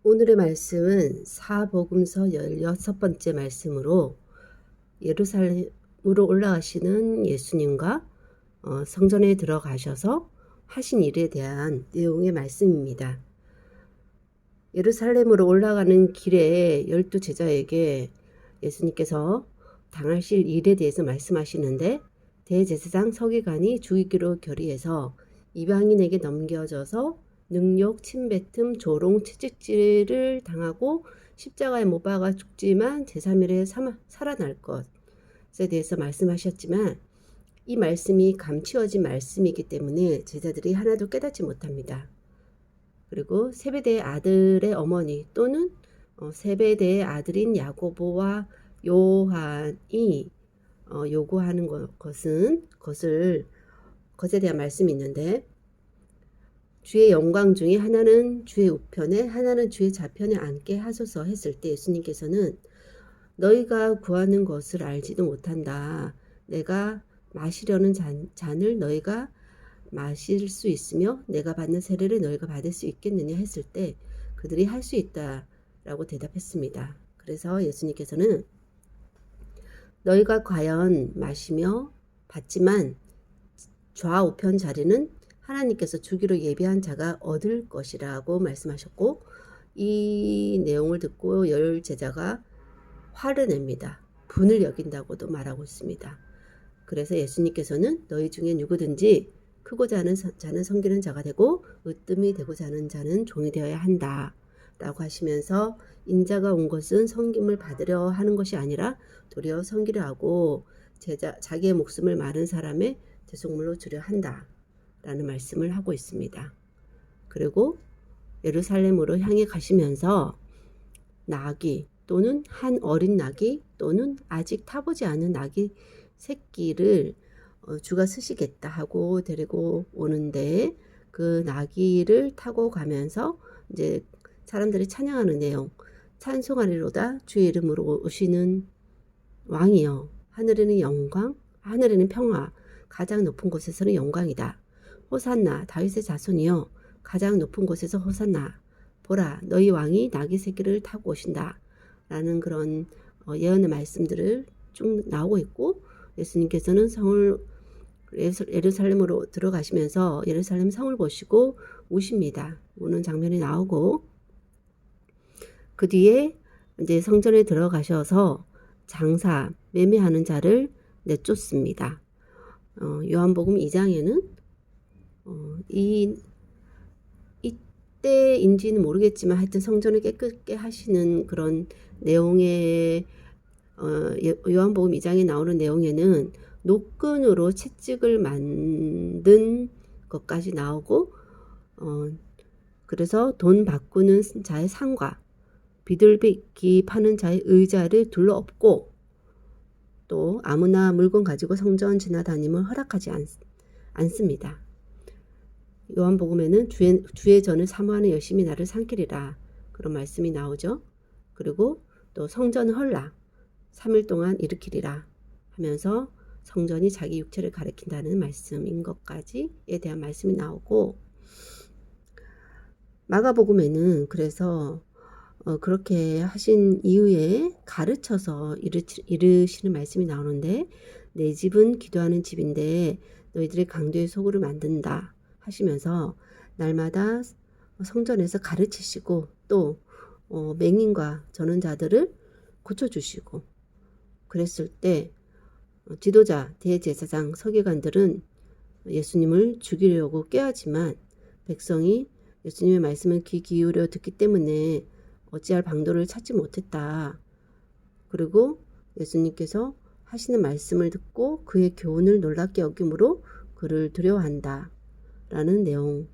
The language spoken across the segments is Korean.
오늘의 말씀은 사복음서 16번째 말씀으로 예루살렘으로 올라가시는 예수님과 성전에 들어가셔서 하신 일에 대한 내용의 말씀입니다. 예루살렘으로 올라가는 길에 12제자에게 예수님께서 당하실 일에 대해서 말씀하시는데, 대제사장 서기관이 죽이기로 결의해서 이방인에게 넘겨져서 능욕, 침뱉음, 조롱, 채찍질을 당하고 십자가에 못 박아 죽지만 제3일에 살아날 것에 대해서 말씀하셨지만, 이 말씀이 감추어진 말씀이기 때문에 제자들이 하나도 깨닫지 못합니다. 그리고 세베대의 아들의 어머니 또는 세베대의 아들인 야고보와 요한이 요구하는 것에 대한 말씀이 있는데, 주의 영광 중에 하나는 주의 우편에 하나는 주의 좌편에 앉게 하소서 했을 때 예수님께서는 너희가 구하는 것을 알지도 못한다. 내가 마시려는 잔을 너희가 마실 수 있으며 내가 받는 세례를 너희가 받을 수 있겠느냐 했을 때 그들이 할 수 있다라고 대답했습니다. 그래서 예수님께서는 너희가 과연 마시며 받지만 좌우편 자리는 하나님께서 주기로 예비한 자가 얻을 것이라고 말씀하셨고, 이 내용을 듣고 열 제자가 화를 냅니다. 분을 여긴다고도 말하고 있습니다. 그래서 예수님께서는 너희 중에 누구든지 크고자 하는 자는 섬기는 자가 되고 으뜸이 되고자 하는 자는 종이 되어야 한다 라고 하시면서, 인자가 온 것은 섬김을 받으려 하는 것이 아니라 도리어 섬기려 하고 자기의 목숨을 마른 사람의 대속물로 주려 한다 라는 말씀을 하고 있습니다. 그리고 예루살렘으로 향해 가시면서 나귀 또는 한 어린 나귀 또는 아직 타보지 않은 나귀 새끼를 주가 쓰시겠다 하고 데리고 오는데, 그 나귀를 타고 가면서 이제 사람들이 찬양하는 내용, 찬송하리로다 주의 이름으로 오시는 왕이여, 하늘에는 영광, 하늘에는 평화, 가장 높은 곳에서는 영광이다. 호산나 다윗의 자손이여, 가장 높은 곳에서 호산나. 보라, 너희 왕이 나귀 새끼를 타고 오신다 라는 그런 예언의 말씀들을 쭉 나오고 있고, 예수님께서는 예루살렘으로 들어가시면서 예루살렘 성을 보시고 우십니다. 우는 장면이 나오고, 그 뒤에 이제 성전에 들어가셔서 장사, 매매하는 자를 내쫓습니다. 요한복음 2장에는 이때인지는 모르겠지만 하여튼 성전을 깨끗게 하시는 그런 내용의 요한복음 2장에 나오는 내용에는 노끈으로 채찍을 만든 것까지 나오고, 그래서 돈 바꾸는 자의 상과 비둘기 파는 자의 의자를 둘러엎고, 또 아무나 물건 가지고 성전 지나다님을 허락하지 않습니다. 요한복음에는 주의 전을 사모하는 열심히 나를 삼키리라 그런 말씀이 나오죠. 그리고 또 성전을 헐라 3일 동안 일으키리라 하면서 성전이 자기 육체를 가리킨다는 말씀인 것까지에 대한 말씀이 나오고, 마가복음에는 그래서 그렇게 하신 이후에 가르쳐서 이르시는 말씀이 나오는데, 내 집은 기도하는 집인데 너희들이 강도의 소굴을 만든다 하시면서 날마다 성전에서 가르치시고 또 맹인과 저는 자들을 고쳐주시고 그랬을 때 지도자, 대제사장, 서기관들은 예수님을 죽이려고 꾀하지만 백성이 예수님의 말씀을 귀 기울여 듣기 때문에 어찌할 방도를 찾지 못했다. 그리고 예수님께서 하시는 말씀을 듣고 그의 교훈을 놀랍게 여김으로 그를 두려워한다 라는 내용이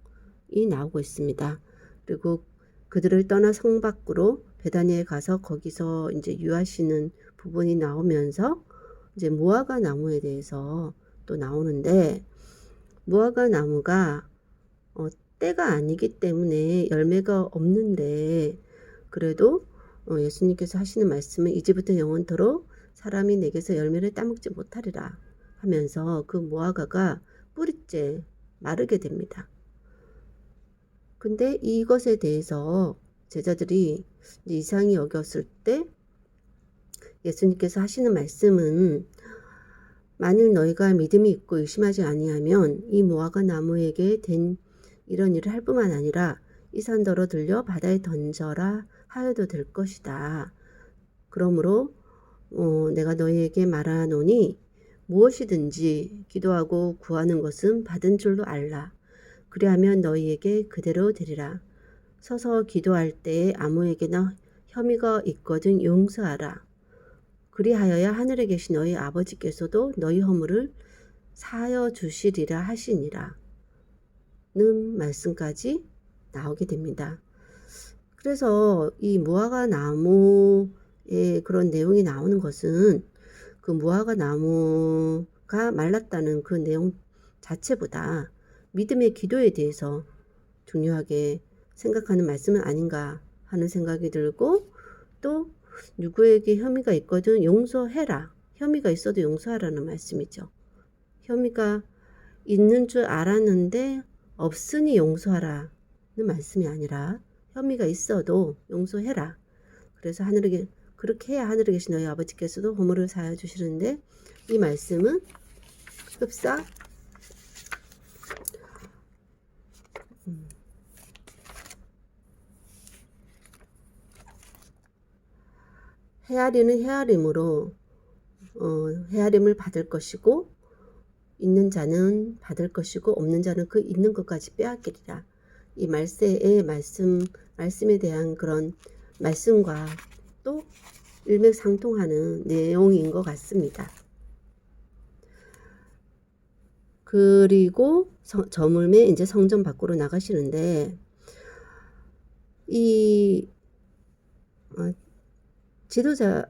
나오고 있습니다. 그리고 그들을 떠나 성 밖으로 베다니에 가서 거기서 이제 유하시는 부분이 나오면서 이제 무화과 나무에 대해서 또 나오는데, 무화과 나무가 때가 아니기 때문에 열매가 없는데, 그래도 예수님께서 하시는 말씀은 이제부터 영원토록 사람이 내게서 열매를 따먹지 못하리라 하면서 그 무화과가 뿌리째 마르게 됩니다. 근데 이것에 대해서 제자들이 이상히 여겼을 때 예수님께서 하시는 말씀은 만일 너희가 믿음이 있고 의심하지 아니하면 이 무화과 나무에게 된 이런 일을 할 뿐만 아니라 이 산더러 들려 바다에 던져라 하여도 될 것이다. 그러므로 내가 너희에게 말하노니 무엇이든지 기도하고 구하는 것은 받은 줄로 알라. 그리하면 너희에게 그대로 되리라. 서서 기도할 때에 아무에게나 혐의가 있거든 용서하라. 그리하여야 하늘에 계신 너희 아버지께서도 너희 허물을 사하여 주시리라 하시니라. 는 말씀까지 나오게 됩니다. 그래서 이 무화과 나무의 그런 내용이 나오는 것은 그 무화과 나무가 말랐다는 그 내용 자체보다 믿음의 기도에 대해서 중요하게 생각하는 말씀은 아닌가 하는 생각이 들고, 또 누구에게 혐의가 있거든 용서해라. 혐의가 있어도 용서하라는 말씀이죠. 혐의가 있는 줄 알았는데 없으니 용서하라는 말씀이 아니라 혐의가 있어도 용서해라. 그래서 하늘에 그렇게 해야 하늘에 계신 너희 아버지께서도 허물을 사하여 주시는데, 이 말씀은 흡사 헤아리는 헤아림으로 헤아림을 받을 것이고, 있는 자는 받을 것이고 없는 자는 그 있는 것까지 빼앗기리라. 이 말세의 말씀에 대한 그런 말씀과 또 일맥상통하는 내용인 것 같습니다. 그리고 저물매 이제 성전 밖으로 나가시는데, 이 지도자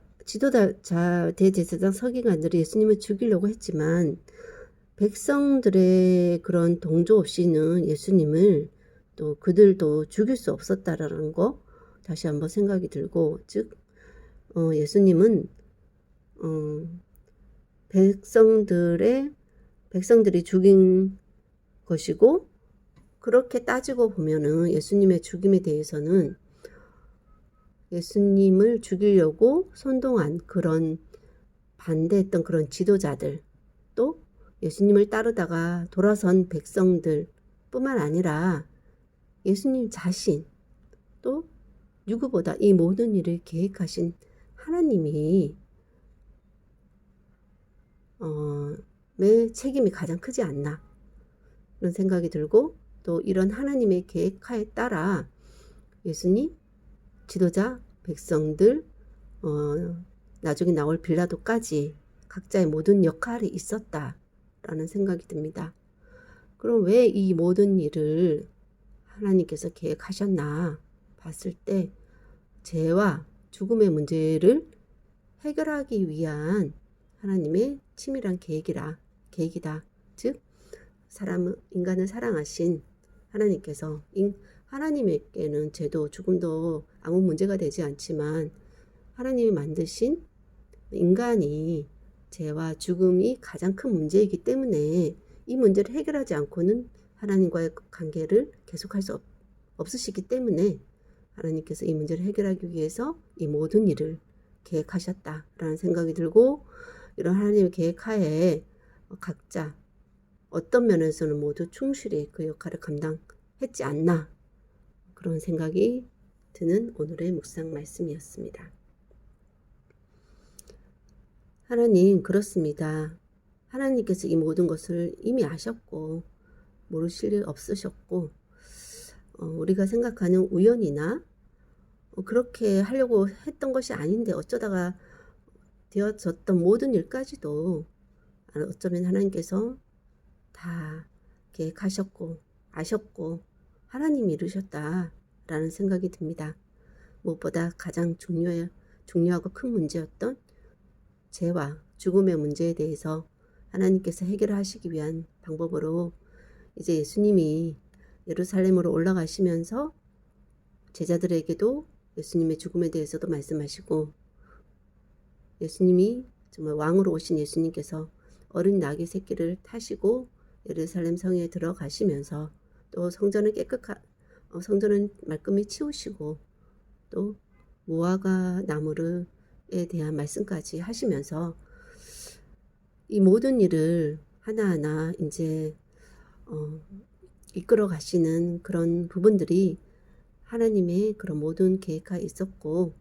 대제사장 서기관들이 예수님을 죽이려고 했지만 백성들의 그런 동조 없이는 예수님을 또 그들도 죽일 수 없었다라는 거 다시 한번 생각이 들고, 즉 예수님은 백성들이 죽인 것이고, 그렇게 따지고 보면은 예수님의 죽임에 대해서는 예수님을 죽이려고 선동한 그런 반대했던 그런 지도자들, 또 예수님을 따르다가 돌아선 백성들 뿐만 아니라 예수님 자신, 또 누구보다 이 모든 일을 계획하신 하나님이 책임이 가장 크지 않나 그런 생각이 들고, 또 이런 하나님의 계획하에 따라 예수님, 지도자, 백성들, 나중에 나올 빌라도까지 각자의 모든 역할이 있었다라는 생각이 듭니다. 그럼 왜 이 모든 일을 하나님께서 계획하셨나 봤을 때, 죄와 죽음의 문제를 해결하기 위한 하나님의 치밀한 계획이다. 즉 인간을 사랑하신 하나님께서, 하나님에게는 죄도 죽음도 아무 문제가 되지 않지만 하나님이 만드신 인간이 죄와 죽음이 가장 큰 문제이기 때문에 이 문제를 해결하지 않고는 하나님과의 관계를 계속할 수 없으시기 때문에 하나님께서 이 문제를 해결하기 위해서 이 모든 일을 계획하셨다라는 생각이 들고, 이런 하나님의 계획하에 각자 어떤 면에서는 모두 충실히 그 역할을 감당했지 않나, 그런 생각이 드는 오늘의 묵상 말씀이었습니다. 하나님, 그렇습니다. 하나님께서 이 모든 것을 이미 아셨고 모르실 일 없으셨고, 우리가 생각하는 우연이나 그렇게 하려고 했던 것이 아닌데 어쩌다가 되어졌던 모든 일까지도 어쩌면 하나님께서 다 계획하셨고 아셨고 하나님이 이루셨다라는 생각이 듭니다. 무엇보다 가장 중요하고 큰 문제였던 죄와 죽음의 문제에 대해서 하나님께서 해결하시기 위한 방법으로 이제 예수님이 예루살렘으로 올라가시면서 제자들에게도 예수님의 죽음에 대해서도 말씀하시고, 예수님이 정말 왕으로 오신 예수님께서 어린 나귀 새끼를 타시고 예루살렘 성에 들어가시면서 또 성전은 말끔히 치우시고 또 무화과 나무에 대한 말씀까지 하시면서 이 모든 일을 하나하나 이제 이끌어 가시는 그런 부분들이 하나님의 그런 모든 계획가 있었고,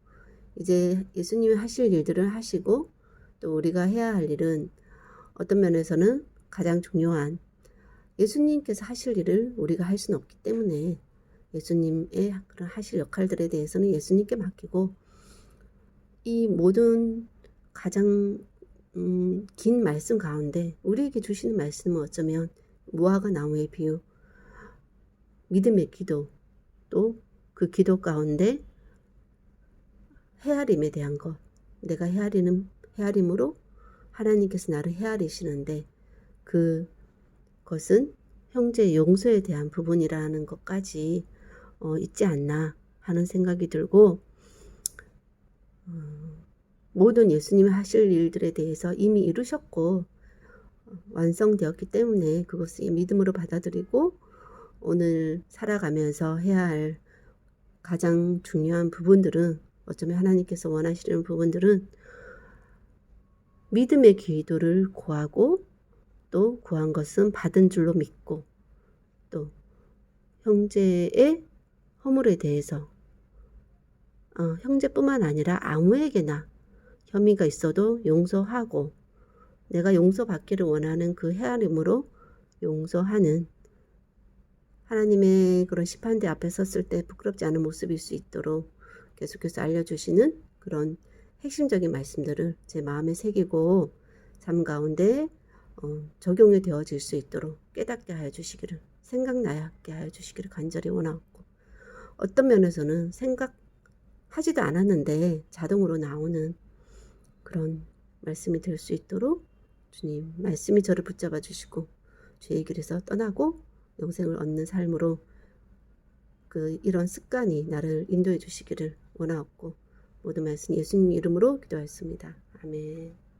이제 예수님이 하실 일들을 하시고 또 우리가 해야 할 일은 어떤 면에서는 가장 중요한 예수님께서 하실 일을 우리가 할 수는 없기 때문에 예수님의 그런 하실 역할들에 대해서는 예수님께 맡기고, 이 모든 가장 긴 말씀 가운데 우리에게 주시는 말씀은 어쩌면 무화과 나무의 비유, 믿음의 기도, 또 그 기도 가운데 헤아림에 대한 것, 내가 헤아림으로 하나님께서 나를 헤아리시는데 그것은 형제의 용서에 대한 부분이라는 것까지 있지 않나 하는 생각이 들고, 모든 예수님이 하실 일들에 대해서 이미 이루셨고 완성되었기 때문에 그것을 믿음으로 받아들이고 오늘 살아가면서 해야 할 가장 중요한 부분들은, 어쩌면 하나님께서 원하시는 부분들은 믿음의 기도를 구하고 또 구한 것은 받은 줄로 믿고, 또 형제의 허물에 대해서 형제뿐만 아니라 아무에게나 혐의가 있어도 용서하고 내가 용서받기를 원하는 그 헤아림으로 용서하는, 하나님의 그런 심판대 앞에 섰을 때 부끄럽지 않은 모습일 수 있도록 계속해서 알려주시는 그런 핵심적인 말씀들을 제 마음에 새기고 삶 가운데 적용이 되어질 수 있도록 깨닫게 하여 주시기를, 생각나게 하여 주시기를 간절히 원하고, 어떤 면에서는 생각하지도 않았는데 자동으로 나오는 그런 말씀이 될 수 있도록 주님 말씀이 저를 붙잡아 주시고 죄의 길에서 떠나고 영생을 얻는 삶으로 이런 습관이 나를 인도해 주시기를 원하옵고, 모든 말씀 예수님 이름으로 기도하였습니다. 아멘.